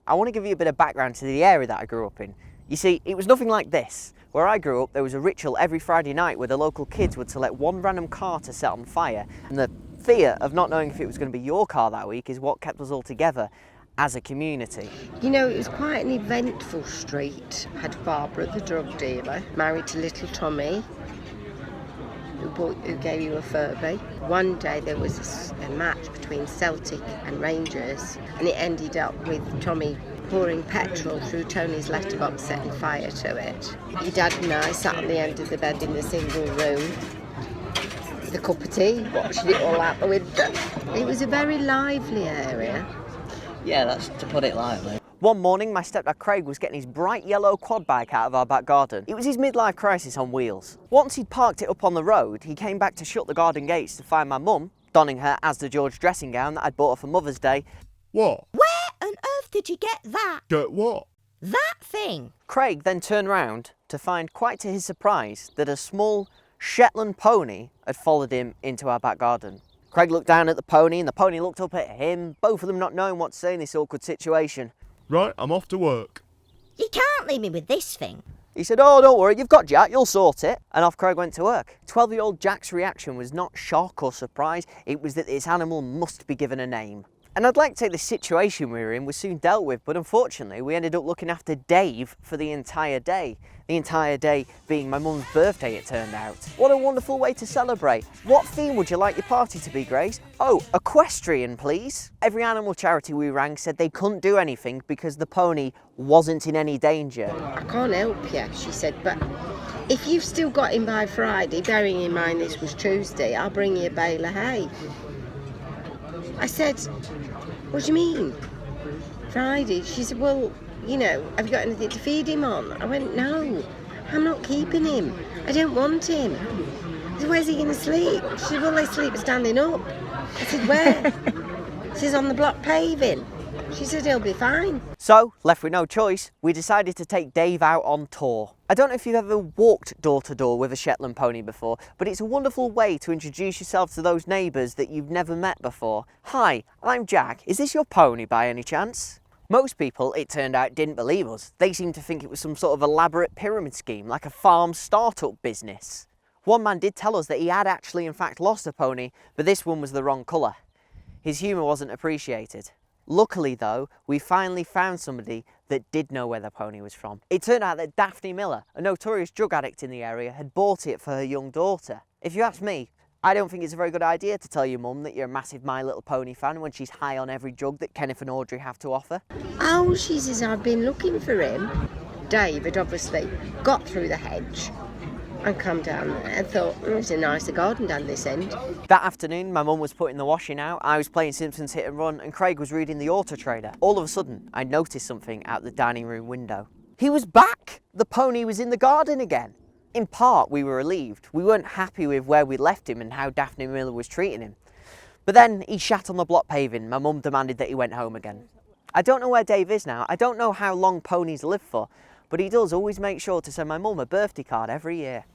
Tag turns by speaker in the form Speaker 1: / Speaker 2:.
Speaker 1: I want to give you a bit of background to the area that I grew up in. You see, it was nothing like this. Where I grew up, there was a ritual every Friday night where the local kids would select one random car to set on fire, and the fear of not knowing if it was going to be your car that week is what kept us all together as a community.
Speaker 2: You know, it was quite an eventful street. Had Barbara, the drug dealer, married to little Tommy, who gave you a Furby. One day there was a match between Celtic and Rangers, and it ended up with Tommy pouring petrol through Tony's letterbox, setting fire to it. Your dad and I sat on the end of the bed in the single room, with a cup of tea, watching it all out the window. It was a very lively area.
Speaker 3: Yeah, that's to put it lightly.
Speaker 1: One morning, my stepdad Craig was getting his bright yellow quad bike out of our back garden. It was his midlife crisis on wheels. Once he'd parked it up on the road, he came back to shut the garden gates to find my mum, donning her Asda George dressing gown that I'd bought her for Mother's Day.
Speaker 4: What?
Speaker 5: Where on earth did you get that?
Speaker 4: Get what?
Speaker 5: That thing?
Speaker 1: Craig then turned round to find, quite to his surprise, that a small Shetland pony had followed him into our back garden. Craig looked down at the pony and the pony looked up at him, both of them not knowing what to say in this awkward situation.
Speaker 4: Right, I'm off to work.
Speaker 5: You can't leave me with this thing.
Speaker 1: He said, "Oh, don't worry, you've got Jack, you'll sort it." And off Craig went to work. 12-year-old Jack's reaction was not shock or surprise, it was that this animal must be given a name. And I'd like to say the situation we were in was soon dealt with, but unfortunately we ended up looking after Dave for the entire day. The entire day being my mum's birthday, it turned out. What a wonderful way to celebrate. What theme would you like your party to be, Grace? Oh, equestrian, please. Every animal charity we rang said they couldn't do anything because the pony wasn't in any danger.
Speaker 2: I can't help you, she said, but if you've still got him by Friday, bearing in mind this was Tuesday, I'll bring you a bale of hay. I said, "What do you mean? Friday?" She said, "Well, you know, have you got anything to feed him on?" I went, "No, I'm not keeping him. I don't want him." I said, "Where's he going to sleep?" She said, "Well, they sleep standing up." I said, "Where?" She says, "On the block paving." She said, "He'll be fine."
Speaker 1: So, left with no choice, we decided to take Dave out on tour. I don't know if you've ever walked door to door with a Shetland pony before, but it's a wonderful way to introduce yourself to those neighbours that you've never met before. "Hi, I'm Jack. Is this your pony by any chance?" Most people, it turned out, didn't believe us. They seemed to think it was some sort of elaborate pyramid scheme, like a farm start-up business. One man did tell us that he had actually in fact lost a pony, but this one was the wrong colour. His humour wasn't appreciated. Luckily though, we finally found somebody that did know where the pony was from. It turned out that Daphne Miller, a notorious drug addict in the area, had bought it for her young daughter. If you ask me, I don't think it's a very good idea to tell your mum that you're a massive My Little Pony fan when she's high on every drug that Kenneth and Audrey have to offer.
Speaker 2: Oh, she says, "I've been looking for him." Dave had obviously got through the hedge and come down there and thought, "There's a nicer garden down this end."
Speaker 1: That afternoon, my mum was putting the washing out, I was playing Simpsons Hit and Run, and Craig was reading the Auto Trader. All of a sudden, I noticed something out the dining room window. He was back! The pony was in the garden again. In part, we were relieved. We weren't happy with where we'd left him and how Daphne Miller was treating him. But then he shat on the block paving. My mum demanded that he went home again. I don't know where Dave is now. I don't know how long ponies live for, but he does always make sure to send my mum a birthday card every year.